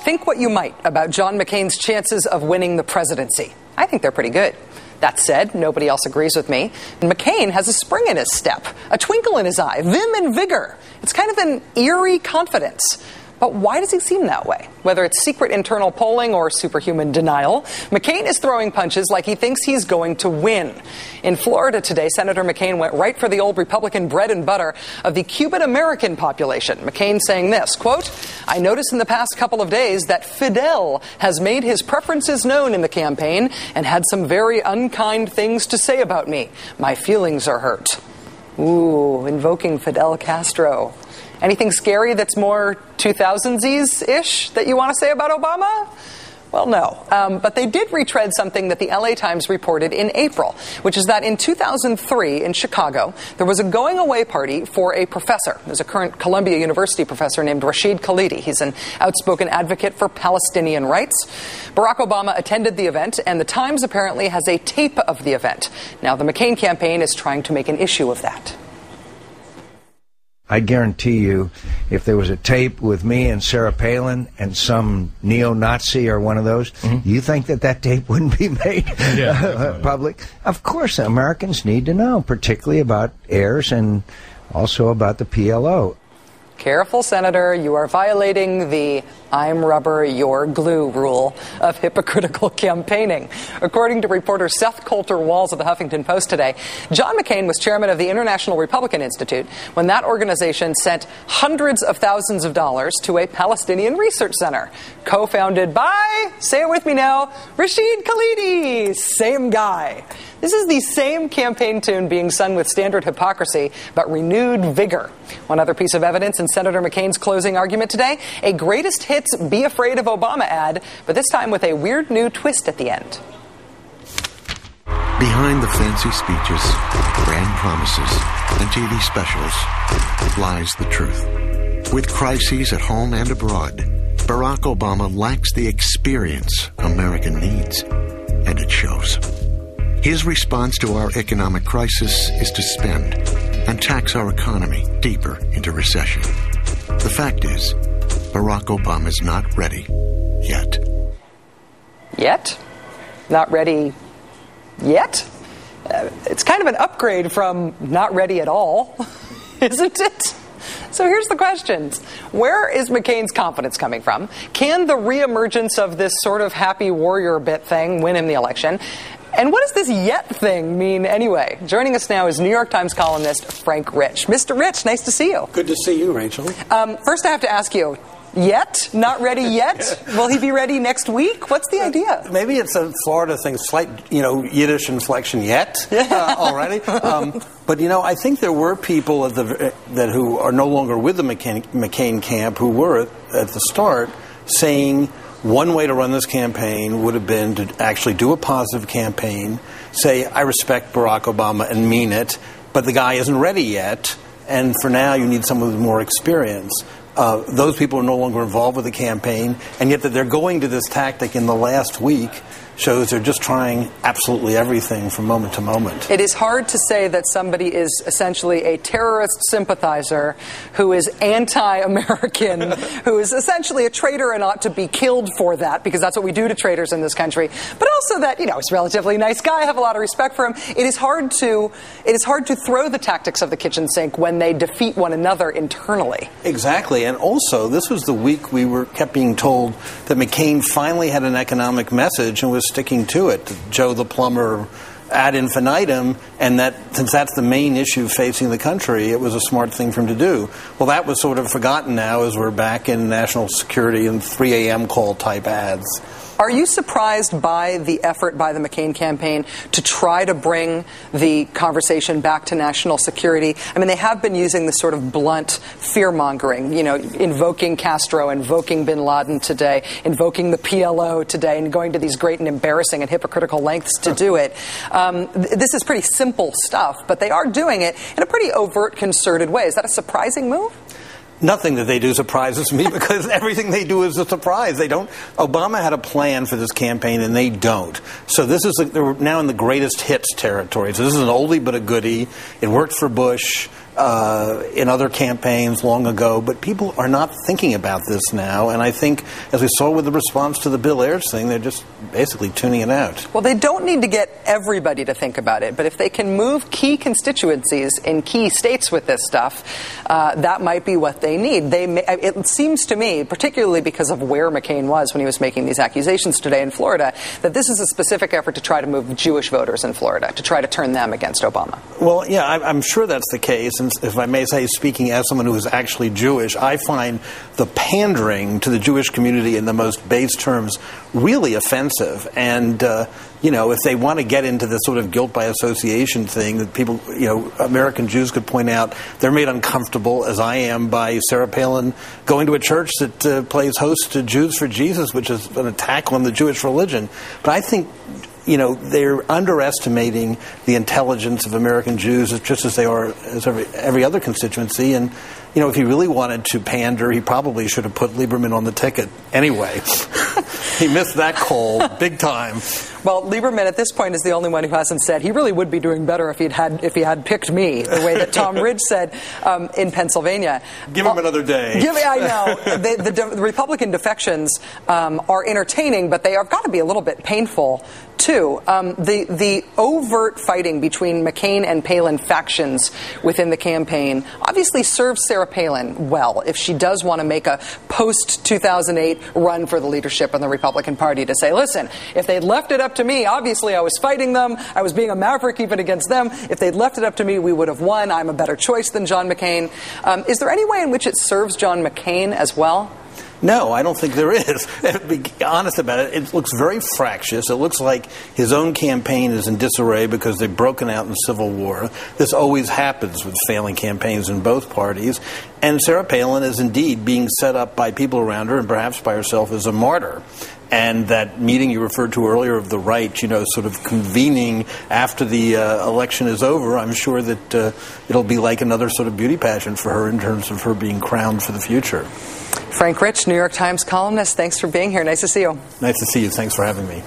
Think what you might about John McCain's chances of winning the presidency. I think they're pretty good. That said, nobody else agrees with me. And McCain has a spring in his step, a twinkle in his eye, vim and vigor. It's kind of an eerie confidence. But why does he seem that way? Whether it's secret internal polling or superhuman denial, McCain is throwing punches like he thinks he's going to win. In Florida today, Senator McCain went right for the old Republican bread and butter of the Cuban-American population. McCain saying this, quote, "I noticed in the past couple of days that Fidel has made his preferences known in the campaign and had some very unkind things to say about me. My feelings are hurt." Ooh, invoking Fidel Castro. Anything scary that's more 2000s-ish that you want to say about Obama? Well, no. But they did retread something that the LA Times reported in April, which is that in 2003 in Chicago, there was a going-away party for a professor. There's a current Columbia University professor named Rashid Khalidi. He's an outspoken advocate for Palestinian rights. Barack Obama attended the event, and the Times apparently has a tape of the event. Now, the McCain campaign is trying to make an issue of that. I guarantee you, if there was a tape with me and Sarah Palin and some neo-Nazi or one of those, you think that tape wouldn't be made public? Of course, Americans need to know, particularly about heirs and also about the PLO. Careful, Senator. You are violating the I'm rubber, you're glue rule of hypocritical campaigning. According to reporter Seth Coulter-Walls of the Huffington Post today, John McCain was chairman of the International Republican Institute when that organization sent hundreds of thousands of dollars to a Palestinian research center, co-founded by, say it with me now, Rashid Khalidi, same guy. This is the same campaign tune being sung with standard hypocrisy, but renewed vigor. One other piece of evidence in Senator McCain's closing argument today, a greatest hits Be Afraid of Obama ad, but this time with a weird new twist at the end. Behind the fancy speeches, grand promises, and TV specials lies the truth. With crises at home and abroad, Barack Obama lacks the experience America needs, and it shows. His response to our economic crisis is to spend and tax our economy deeper into recession. The fact is, Barack Obama's not ready yet. Yet? Not ready yet? It's kind of an upgrade from not ready at all, isn't it? So here's the questions. Where is McCain's confidence coming from? Can the reemergence of this sort of happy warrior bit thing win him the election? And what does this yet thing mean anyway? Joining us now is New York Times columnist Frank Rich. Mr. Rich, nice to see you. Good to see you, Rachel. First I have to ask you, yet? Not ready yet? Will he be ready next week? What's the idea? Maybe it's a Florida thing, slight, Yiddish inflection yet already. But, I think there were people who are no longer with the McCain camp who were at the start saying one way to run this campaign would have been to actually do a positive campaign, say, I respect Barack Obama and mean it, but the guy isn't ready yet, and for now you need someone with more experience. Those people are no longer involved with the campaign, and yet that they're going to this tactic in the last week shows they're just trying absolutely everything from moment to moment. It is hard to say that somebody is essentially a terrorist sympathizer who is anti-American, who is essentially a traitor and ought to be killed for that, because that's what we do to traitors in this country. But also that, he's a relatively nice guy, I have a lot of respect for him. It is hard to throw the tactics of the kitchen sink when they defeat one another internally. Exactly. And also, this was the week we kept being told that McCain finally had an economic message and was sticking to it. Joe the plumber ad infinitum, and that since that's the main issue facing the country, it was a smart thing for him to do. Well, that was sort of forgotten now as we're back in national security and 3 a.m. call type ads. Are you surprised by the effort by the McCain campaign to try to bring the conversation back to national security? I mean, they have been using this sort of blunt fear-mongering, invoking Castro, invoking bin Laden today, invoking the PLO today, and going to these great and embarrassing and hypocritical lengths to do it. This is pretty simple stuff, but they are doing it in a pretty overt, concerted way. Is that a surprising move? Nothing that they do surprises me because everything they do is a surprise. They don't. Obama had a plan for this campaign and they don't. So this is they're now in the greatest hits territory. So this is an oldie but a goodie. It worked for Bush. in other campaigns long ago, but people are not thinking about this now, and I think, as we saw with the response to the Bill Ayers thing, they're just basically tuning it out. Well, they don't need to get everybody to think about it, but if they can move key constituencies in key states with this stuff, that might be what they need. It seems to me, particularly because of where McCain was when he was making these accusations today in Florida, that this is a specific effort to try to move Jewish voters in Florida, to try to turn them against Obama. Well, yeah, I'm sure that's the case. And if I may say, speaking as someone who is actually Jewish, I find the pandering to the Jewish community in the most base terms really offensive. And, if they want to get into this sort of guilt by association thing that people, American Jews could point out, they're made uncomfortable, as I am, by Sarah Palin going to a church that plays host to Jews for Jesus, which is an attack on the Jewish religion. But I think they're underestimating the intelligence of American Jews just as they are as every other constituency. And, if he really wanted to pander, he probably should have put Lieberman on the ticket anyway. He missed that call big time. Well, Lieberman at this point is the only one who hasn't said he really would be doing better if he had picked me, the way that Tom Ridge said in Pennsylvania. Give him another day. I know. The Republican defections are entertaining, but they have got to be a little bit painful too. The overt fighting between McCain and Palin factions within the campaign obviously serves Sarah Palin well if she does want to make a post-2008 run for the leadership in the Republican Party, to say, listen, if they'd left it up to me, obviously I was fighting them, I was being a maverick even against them. If they'd left it up to me, we would have won. I'm a better choice than John McCain. Is there any way in which it serves John McCain as well? No, I don't think there is. To be honest about it, it looks very fractious. It looks like his own campaign is in disarray because they've broken out in civil war. This always happens with failing campaigns in both parties. And Sarah Palin is indeed being set up by people around her and perhaps by herself as a martyr. And that meeting you referred to earlier of the right, sort of convening after the election is over, I'm sure that it'll be like another sort of beauty pageant for her in terms of her being crowned for the future. Frank Rich, New York Times columnist, thanks for being here. Nice to see you. Nice to see you. Thanks for having me.